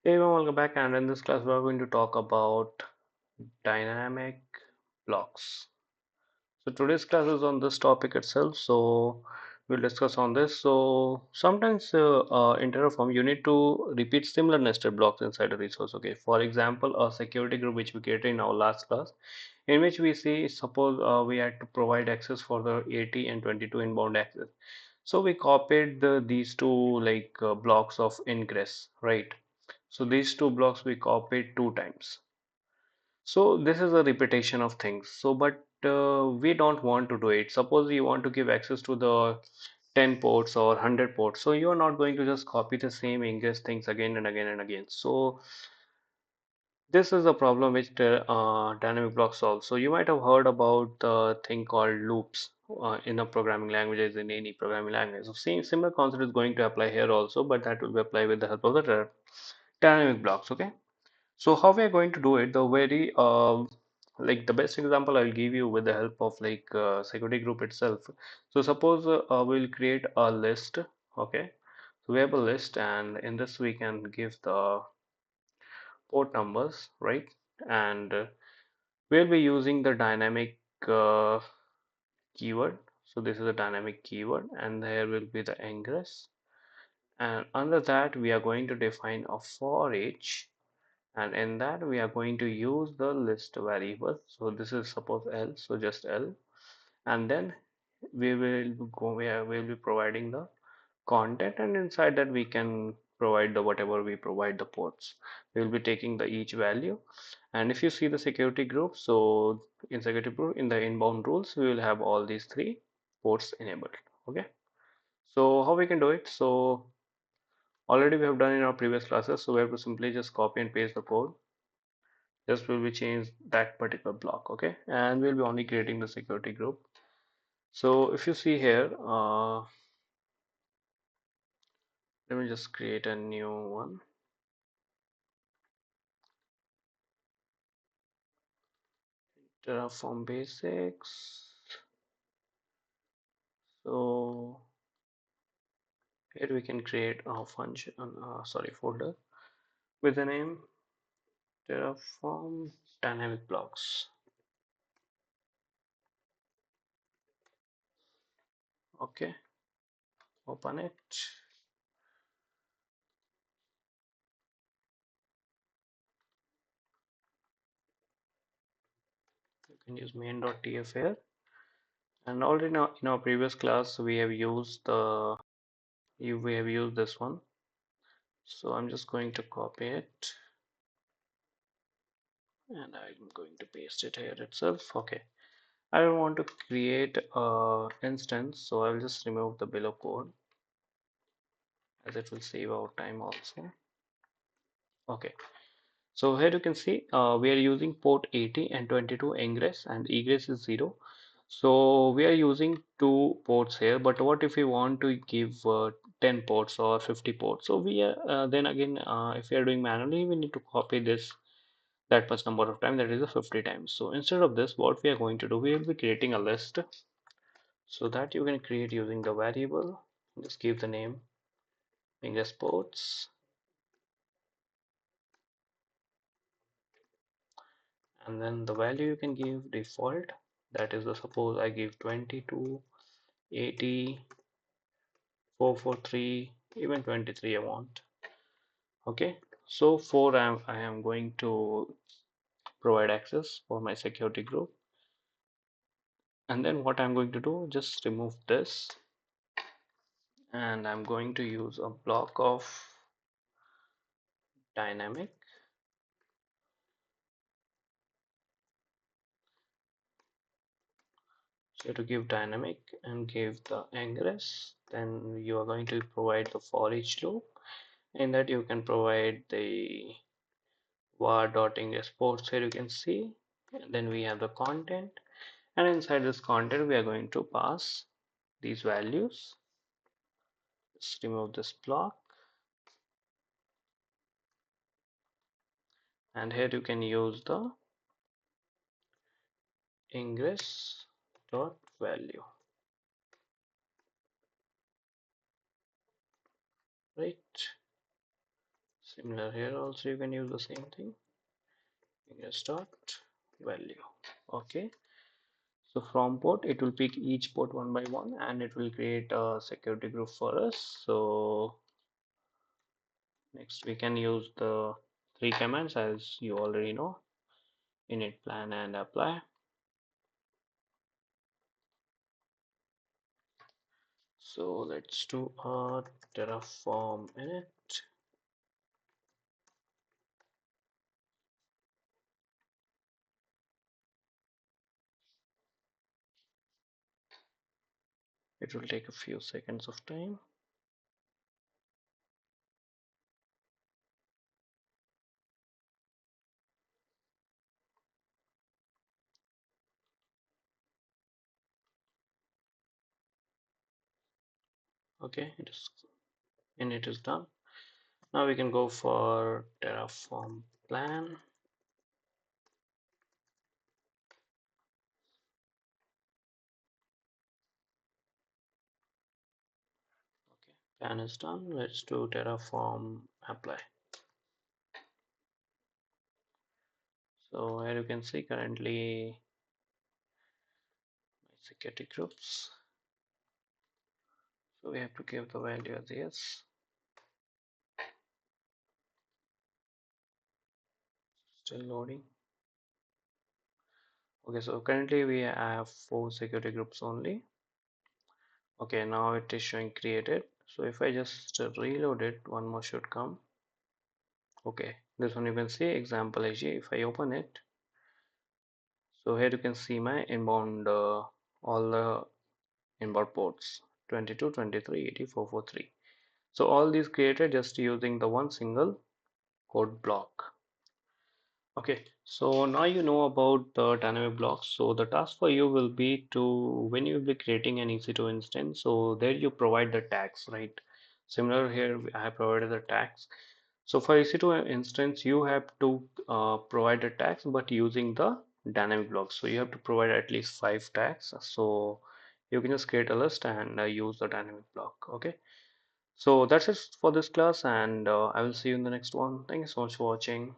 Hey everyone, welcome back, and in this class we are going to talk about dynamic blocks. So today's class is on this topic itself, so we'll discuss on this. So sometimes in Terraform you need to repeat similar nested blocks inside a resource. Okay, for example, a security group which we created in our last class, in which we see suppose we had to provide access for the 80 and 22 inbound access. So we copied these two blocks of ingress, right? So these two blocks we copied two times. So this is a repetition of things. So but we don't want to do it. Suppose you want to give access to the 10 ports or 100 ports. So you are not going to just copy the same ingress things again and again and again. So this is a problem which dynamic blocks solve. So you might have heard about the thing called loops in a programming languages in any programming language. So same similar concept is going to apply here also, but that will be applied with the help of the dynamic blocks. Okay. So how we are going to do it? The very like the best example I'll give you with the help of security group itself. So suppose we'll create a list. Okay. So we have a list, and in this we can give the port numbers, right? And we'll be using the dynamic uh, keyword. So this is a dynamic keyword, and there will be the ingress. And under that, we are going to define a for each, and in that we are going to use the list variable. So this is suppose L, so just L, and then we will be providing the content, and inside that we can provide the whatever we provide the ports. We will be taking the each value, and if you see the security group, so in security group in the inbound rules we will have all these three ports enabled. Okay, so how we can do it? So already we have done in our previous classes, so we have to simply just copy and paste the code. Just will be change that particular block. Okay, and we'll be only creating the security group. So if you see here, let me just create a new one. Terraform basics. So here we can create a function, folder with the name Terraform Dynamic Blocks. Okay, open it. You can use main.tf here. And already now in our previous class we have used we have used this one. So I'm just going to copy it and I'm going to paste it here itself. Okay, I don't want to create a instance, so I'll just remove the below code as it will save our time also. Okay, so here you can see we are using port 80 and 22 ingress, and egress is 0. So we are using two ports here, but what if we want to give 10 ports or 50 ports? So we are then again if we are doing manually, we need to copy this that much number of time, that is a 50 times. So instead of this, what we are going to do, we will be creating a list, so that you can create using the variable. Just give the name ingress ports, and then the value you can give default, that is the suppose I give 22, 80, 443, even 23 I want. Okay, so for I am going to provide access for my security group, and then what I'm going to do, just remove this, and I'm going to use a block of dynamic. So to give dynamic and give the ingress, then you are going to provide the for each loop. In that you can provide the var.ingress ports, here you can see, and then we have the content, and inside this content we are going to pass these values. Just remove this block, and here you can use the ingress dot value, right? Similar here also you can use the same thing, ingress dot value. Okay, so from port it will pick each port one by one and it will create a security group for us. So next we can use the three commands as you already know, init, plan and apply. So let's do a terraform init. It will take a few seconds of time. Okay, it is done. Now we can go for terraform plan. Okay, plan is done. Let's do terraform apply. So here you can see currently my security groups. So we have to give the value as yes. Still loading. Okay, so currently we have 4 security groups only. Okay, now it is showing created. So if I just reload it, one more should come. Okay, this one you can see example Azure. If I open it, so here you can see my inbound, all the inbound ports 22, 23, 84, 43. So all these created just using the one single code block. Okay, so now you know about the dynamic blocks. So the task for you will be to, when you will be creating an EC2 instance, so there you provide the tags, right? Similar here, I have provided the tags. So for EC2 instance, you have to provide the tags, but using the dynamic blocks. So you have to provide at least 5 tags. So you can just create a list and use the dynamic block. Okay. So that's it for this class, and I will see you in the next one. Thank you so much for watching.